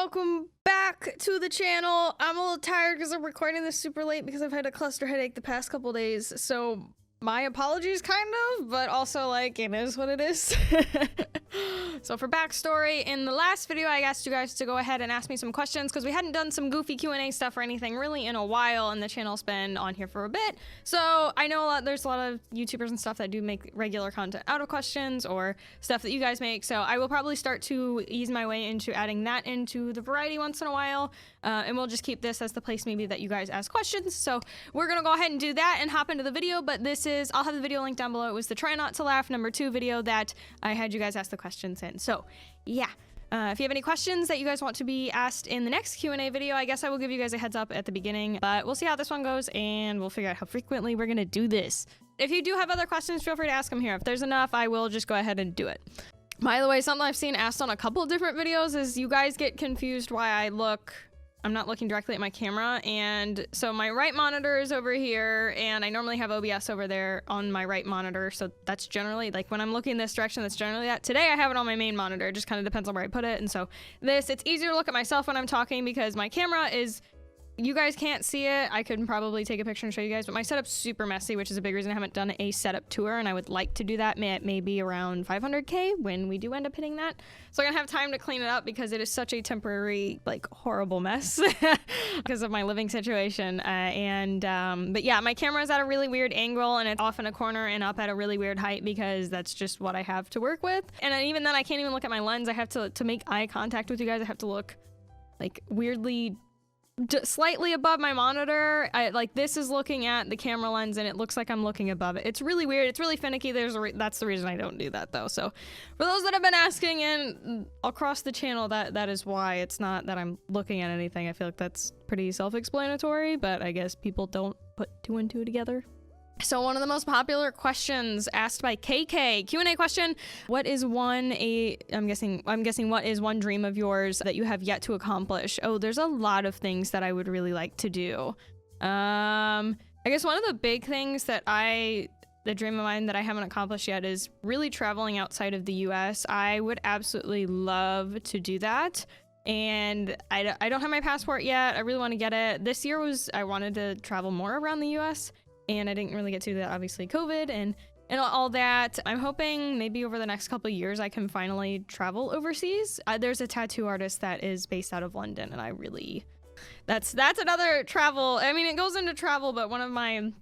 welcome back to the channel. I'm a little tired because I'm recording this super late because I've had a cluster headache the past couple days, so my apologies kind of, but also like it is what it is. So for backstory, in the last video I asked you guys to go ahead and ask me some questions because we hadn't done some goofy Q&A stuff or anything really in a while, and the channel's been on here for a bit, so I know there's a lot of YouTubers and stuff that do make regular content out of questions or stuff that you guys make, so I will probably start to ease my way into adding that into the variety once in a while, and we'll just keep this as the place maybe that you guys ask questions. So we're gonna go ahead and do that and hop into the video, but this is, I'll have the video link down below. It was the Try Not to Laugh #2 video that I had you guys ask the questions in. So yeah, if you have any questions that you guys want to be asked in the next Q&A video, I guess I will give you guys a heads up at the beginning, but we'll see how this one goes and we'll figure out how frequently we're gonna do this. If you do have other questions, feel free to ask them here. If there's enough, I will just go ahead and do it. By the way, something I've seen asked on a couple of different videos is you guys get confused why I'm not looking directly at my camera, and so my right monitor is over here, and I normally have OBS over there on my right monitor, so that's generally, like, when I'm looking this direction, that's generally that. Today I have it on my main monitor, it just kind of depends on where I put it, and so it's easier to look at myself when I'm talking because my camera is, you guys can't see it. I could probably take a picture and show you guys, but my setup's super messy, which is a big reason I haven't done a setup tour, and I would like to do that maybe around 500K when we do end up hitting that. So I'm gonna have time to clean it up because it is such a temporary, like, horrible mess because of my living situation. But yeah, my camera is at a really weird angle and it's off in a corner and up at a really weird height because that's just what I have to work with. And even then, I can't even look at my lens. I have to make eye contact with you guys. I have to look, like, weirdly slightly above my monitor. Like, this is looking at the camera lens and it looks like I'm looking above it. It's really weird. It's really finicky. That's the reason I don't do that though. So for those that have been asking and across the channel, that is why. It's not that I'm looking at anything. I feel like that's pretty self-explanatory, but I guess people don't put two and two together. So one of the most popular questions asked by KK, Q&A question, what is I'm guessing what is one dream of yours that you have yet to accomplish? Oh, there's a lot of things that I would really like to do. I guess one of the big things that the dream of mine that I haven't accomplished yet is really traveling outside of the US. I would absolutely love to do that. And I don't have my passport yet. I really want to get it. This year I wanted to travel more around the US. And I didn't really get to do that, obviously COVID and all that. I'm hoping maybe over the next couple of years I can finally travel overseas. There's a tattoo artist that is based out of London, and I really, that's another travel. I mean, it goes into travel, but one of my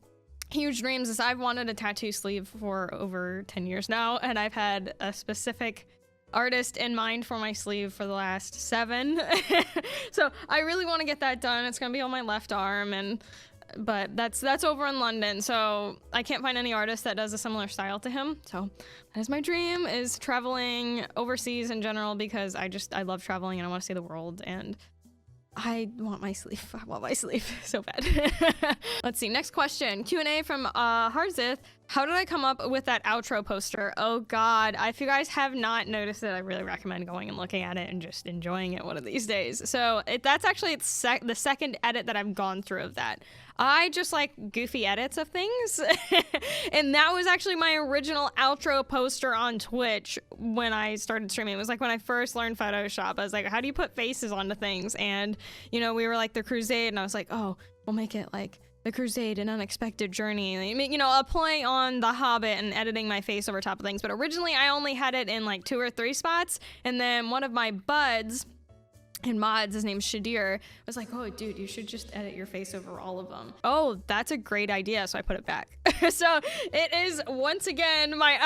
huge dreams is I've wanted a tattoo sleeve for over 10 years now, and I've had a specific artist in mind for my sleeve for the last 7. So I really want to get that done. It's gonna be on my left arm, but that's over in London, so I can't find any artist that does a similar style to him. So that is my dream, is traveling overseas in general, because I love traveling and I want to see the world, and I want my sleeve. I want my sleeve so bad. Let's see, next question. Q&A from Harzith. How did I come up with that outro poster? Oh god, if you guys have not noticed it, I really recommend going and looking at it and just enjoying it one of these days. So that's actually the second edit that I've gone through of that. I just like goofy edits of things. And that was actually my original outro poster on Twitch when I started streaming. It was like when I first learned Photoshop. I was like, how do you put faces onto things? And, you know, we were like the Crusade, and I was like, oh, we'll make it like the Crusade, an unexpected journey. You know, a play on The Hobbit and editing my face over top of things. But originally I only had it in like 2 or 3 spots. And then one of my buds and mods, his name's Shadir, was like, oh dude, you should just edit your face over all of them. Oh, that's a great idea. So I put it back. So it is once again my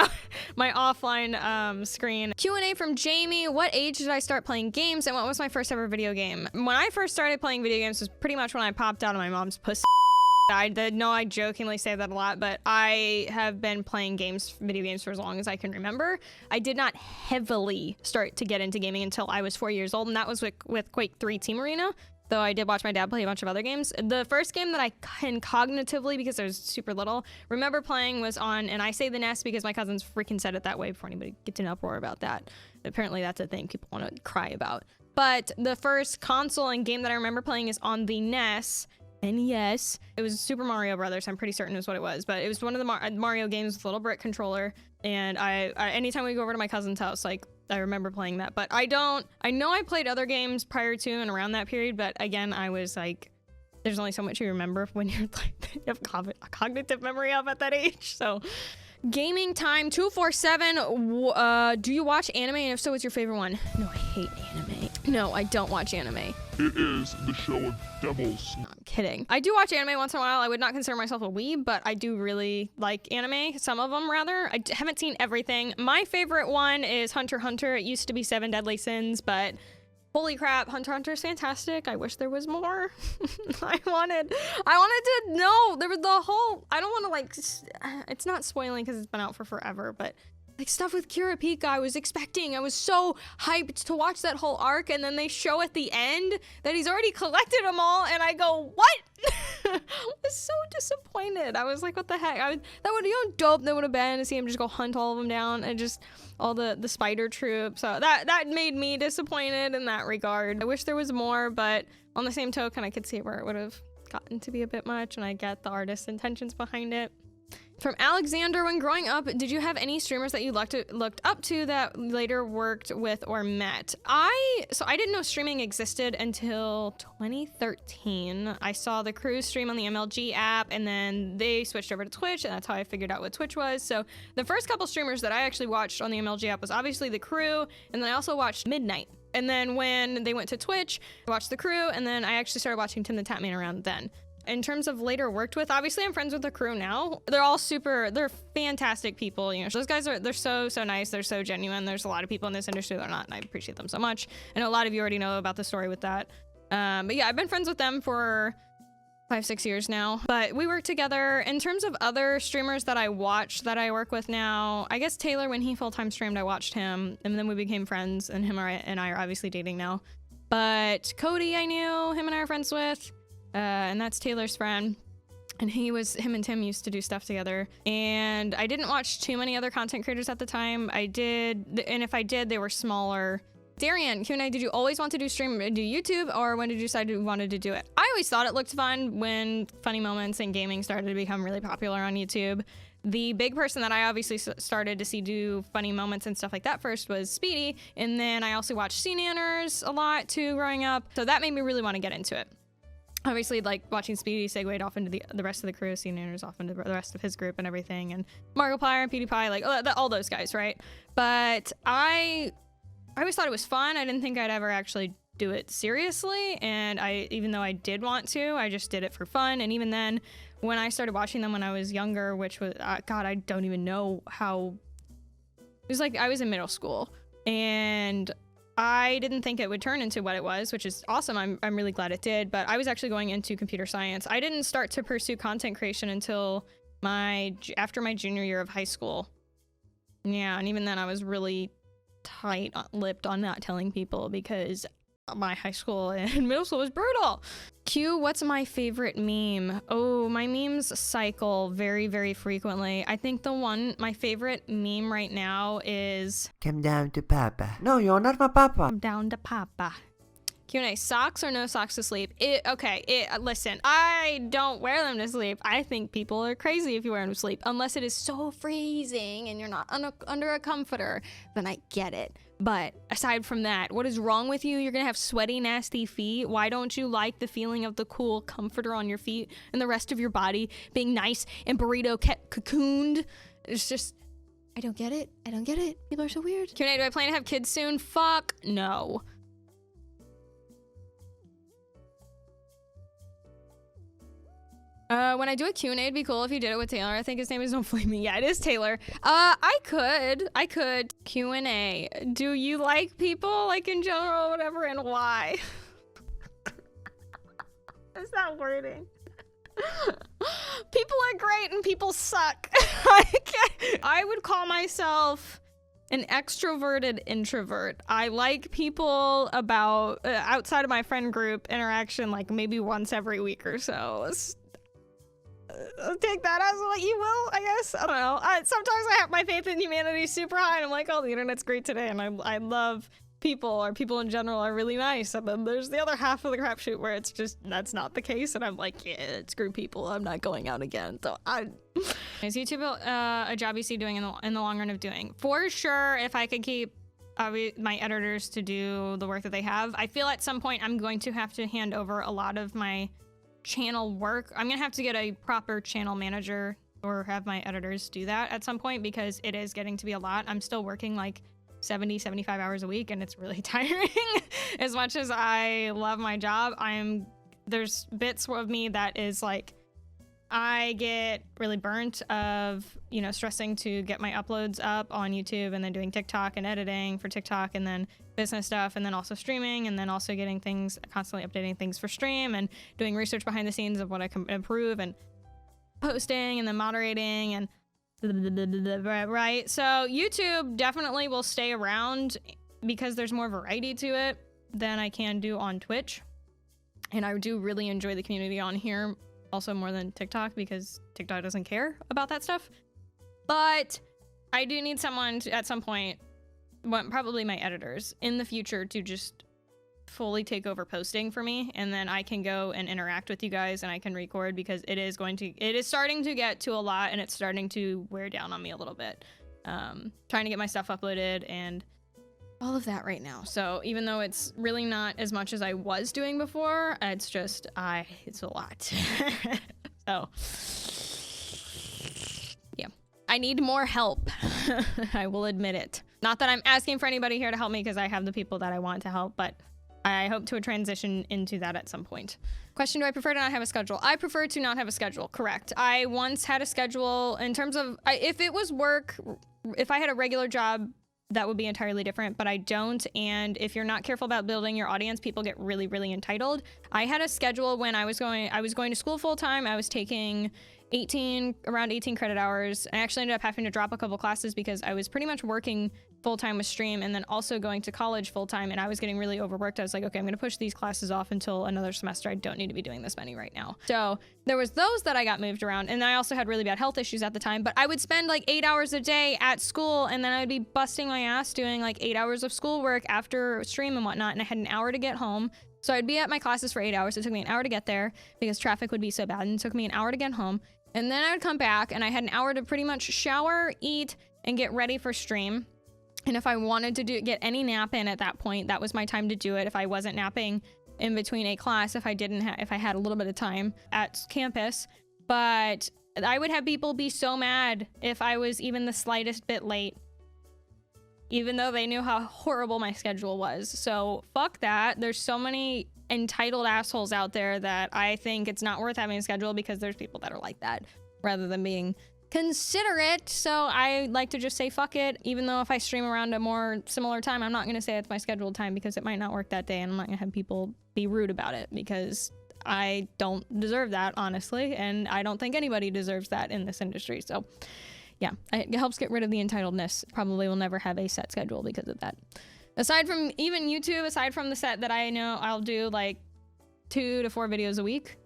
offline screen. Q&A from Jamie. What age did I start playing games, and what was my first ever video game? When I first started playing video games was pretty much when I popped out of my mom's pussy. I jokingly say that a lot, but I have been playing video games for as long as I can remember. I did not heavily start to get into gaming until I was 4 years old, and that was with Quake 3 Team Arena, though I did watch my dad play a bunch of other games. The first game that I can cognitively, because I was super little, remember playing was on, and I say the NES because my cousins freaking said it that way before anybody gets an uproar about that. Apparently that's a thing people want to cry about. But the first console and game that I remember playing is on the NES. NES. It was Super Mario Brothers. I'm pretty certain is what it was, but it was one of the Mario games with a little brick controller. And I anytime we go over to my cousin's house, like I remember playing that, but I know I played other games prior to and around that period, but again, I was like, there's only so much you remember when you're like, you have cognitive memory up at that age. So gaming time 247. Do you watch anime? And if so, what's your favorite one? No, I hate anime. No, I don't watch anime. It is the show of devils. No, I'm kidding. I do watch anime once in a while. I would not consider myself a weeb, but I do really like anime. Some of them, rather. I haven't seen everything. My favorite one is Hunter x Hunter. It used to be 7 Deadly Sins, but holy crap, Hunter x Hunter is fantastic. I wish there was more. I wanted to know. There was the whole, I don't want to like, it's not spoiling because it's been out for forever, but like stuff with Kurapika, I was so hyped to watch that whole arc, and then they show at the end that he's already collected them all, and I go, what? I was so disappointed. I was like, what the heck? That would, dope that would have been to see him just go hunt all of them down, and just all the spider troop. So that made me disappointed in that regard. I wish there was more, but on the same token, I could see where it would have gotten to be a bit much, and I get the artist's intentions behind it. From Alexander, when growing up, did you have any streamers that you looked up to that later worked with or met? So I didn't know streaming existed until 2013. I saw the Kruz stream on the MLG app, and then they switched over to Twitch, and that's how I figured out what Twitch was. So the first couple streamers that I actually watched on the MLG app was obviously the Crew, and then I also watched Midnight. And then when they went to Twitch, I watched the Crew, and then I actually started watching Tim the Tatman around then. In terms of later worked with, obviously I'm friends with the Crew now. They're fantastic people. You know, those guys they're so nice. They're so genuine. There's a lot of people in this industry that are not, and I appreciate them so much. I know a lot of you already know about the story with that. But yeah, I've been friends with them for 5-6 years now, but we work together. In terms of other streamers that I watch that I work with now, I guess Taylor, when he full-time streamed, I watched him, and then we became friends, and him and I are obviously dating now. But Cody, I knew, him and I are friends with. And that's Taylor's friend, and him and Tim used to do stuff together, and I didn't watch too many other content creators at the time. I did, and if I did, they were smaller. Darian, Q&A, did you always want to do YouTube, or when did you decide you wanted to do it? I always thought it looked fun when funny moments and gaming started to become really popular on YouTube. The big person that I obviously started to see do funny moments and stuff like that first was Speedy, and then I also watched CNanners a lot too growing up, so that made me really want to get into it. Obviously, like, watching Speedy segued off into the rest of the Crew, CNanners off into the rest of his group and everything, and Markiplier and PewDiePie, like, all those guys, right? But I always thought it was fun. I didn't think I'd ever actually do it seriously, and even though I did want to, I just did it for fun. And even then, when I started watching them when I was younger, which was, God, I don't even know how, it was like I was in middle school, and I didn't think it would turn into what it was, which is awesome. I'm really glad it did, but I was actually going into computer science. I didn't start to pursue content creation until after my junior year of high school. Yeah, and even then I was really tight-lipped on not telling people because my high school and middle school was brutal. Q, what's my favorite meme? Oh, my memes cycle very, very frequently. I think my favorite meme right now is come down to Papa. No, you're not my Papa. Come down to Papa. Q&A, socks or no socks to sleep? Listen, I don't wear them to sleep. I think people are crazy if you wear them to sleep. Unless it is so freezing and you're not under a comforter, then I get it. But aside from that, what is wrong with you? You're gonna have sweaty, nasty feet. Why don't you like the feeling of the cool comforter on your feet and the rest of your body being nice and burrito cocooned? It's just, I don't get it. I don't get it. People are so weird. Q&A, do I plan to have kids soon? Fuck no. When I do a Q&A, it'd be cool if you did it with Taylor. I think his name is Don't Flame Me. Yeah, it is Taylor. I could. Q&A. Do you like people, like, in general, or whatever, and why? Is that wording? People are great and people suck. I would call myself an extroverted introvert. I like people outside of my friend group interaction, like maybe once every week or so. Take that as what you will, I guess. I don't know. Sometimes I have my faith in humanity super high, and I'm like, oh, the internet's great today, and I love people, or people in general are really nice. And then there's the other half of the crapshoot where it's just, that's not the case, and I'm like, yeah, screw people. I'm not going out again. So is YouTube a job you see doing in the long run of doing? For sure, if I could keep my editors to do the work that they have. I feel at some point I'm going to have to hand over a lot of my channel work. I'm gonna have to get a proper channel manager or have my editors do that at some point, because it is getting to be a lot. I'm still working like 75 hours a week, and it's really tiring. As much as I love my job, there's bits of me that is like, I get really burnt of, stressing to get my uploads up on YouTube, and then doing TikTok and editing for TikTok, and then business stuff, and then also streaming, and then also getting things, constantly updating things for stream, and doing research behind the scenes of what I can improve, and posting, and then moderating, and right. So YouTube definitely will stay around because there's more variety to it than I can do on Twitch. And I do really enjoy the community on here, also more than TikTok, because TikTok doesn't care about that stuff. But I do need someone to, at some point, probably my editors in the future, to just fully take over posting for me, and then I can go and interact with you guys, and I can record, because it is starting to get to a lot, and it's starting to wear down on me a little bit. Trying to get my stuff uploaded and all of that right now. So even though it's really not as much as I was doing before, it's just it's a lot. So yeah, I need more help. I will admit it. Not that I'm asking for anybody here to help me, because I have the people that I want to help, but I hope to transition into that at some point. Question, do I prefer to not have a schedule? I prefer to not have a schedule, correct. I once had a schedule in terms of, if it was work, if I had a regular job, that would be entirely different, but I don't. And if you're not careful about building your audience, people get really, really entitled. I had a schedule when I was going to school full time. I was taking around 18 credit hours. I actually ended up having to drop a couple classes because I was pretty much working full-time with stream, and then also going to college full-time, and I was getting really overworked. I was like, okay, I'm gonna push these classes off until another semester. I don't need to be doing this many right now. So there was those that I got moved around, and I also had really bad health issues at the time, but I would spend like 8 hours a day at school, and then I'd be busting my ass doing like 8 hours of schoolwork after stream and whatnot, and I had an hour to get home. So I'd be at my classes for 8 hours. It took me an hour to get there because traffic would be so bad, and it took me an hour to get home. And then I would come back, and I had an hour to pretty much shower, eat, and get ready for stream. And if I wanted to get any nap in at that point, that was my time to do it. If I wasn't napping in between a class, if I had a little bit of time at campus. But I would have people be so mad if I was even the slightest bit late, even though they knew how horrible my schedule was. So fuck that. There's so many entitled assholes out there that I think it's not worth having a schedule, because there's people that are like that rather than being considerate. So I like to just say fuck it. Even though if I stream around a more similar time, I'm not going to say it's my scheduled time, because it might not work that day, and I'm not going to have people be rude about it, because I don't deserve that, honestly, and I don't think anybody deserves that in this industry. So yeah, it helps get rid of the entitledness. Probably will never have a set schedule because of that. Aside from even YouTube, aside from the set that I know I'll do like 2 to 4 videos a week,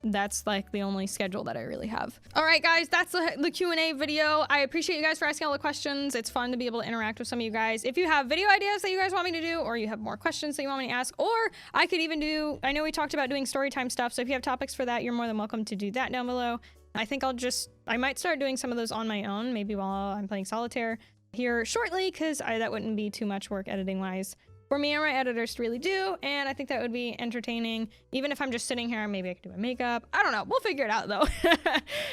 that's like the only schedule that I really have. All right, guys, that's the Q&A video. I appreciate you guys for asking all the questions. It's fun to be able to interact with some of you guys. If you have video ideas that you guys want me to do, or you have more questions that you want me to ask, or I could even do, I know we talked about doing story time stuff, so if you have topics for that, you're more than welcome to do that down below. I think I might start doing some of those on my own, maybe while I'm playing solitaire here shortly, because that wouldn't be too much work editing wise for me and my editors to really do, and I think that would be entertaining. Even if I'm just sitting here, maybe I could do my makeup. I don't know. We'll figure it out though.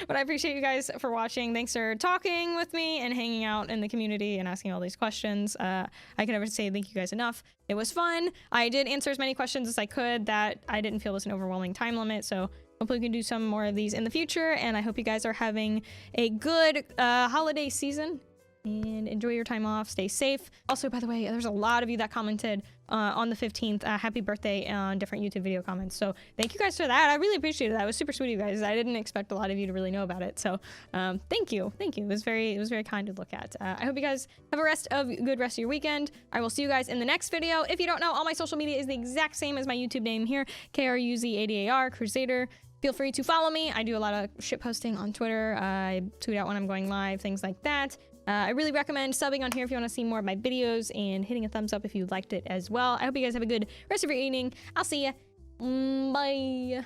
But I appreciate you guys for watching. Thanks for talking with me and hanging out in the community and asking all these questions. I can never say thank you guys enough. It was fun. I did answer as many questions as I could. That I didn't feel was an overwhelming time limit, so hopefully we can do some more of these in the future, and I hope you guys are having a good holiday season. And enjoy your time off. Stay safe. Also, by the way, there's a lot of you that commented on the 15th. Happy birthday on different YouTube video comments. So thank you guys for that. I really appreciate it. That was super sweet of you guys. I didn't expect a lot of you to really know about it. So thank you. Thank you. It was very kind to look at. I hope you guys have a good rest of your weekend. I will see you guys in the next video. If you don't know, all my social media is the exact same as my YouTube name here. KRUZADAR, Kruzadar. Feel free to follow me. I do a lot of shit posting on Twitter. I tweet out when I'm going live, things like that. I really recommend subbing on here if you want to see more of my videos, and hitting a thumbs up if you liked it as well. I hope you guys have a good rest of your evening. I'll see ya. Bye.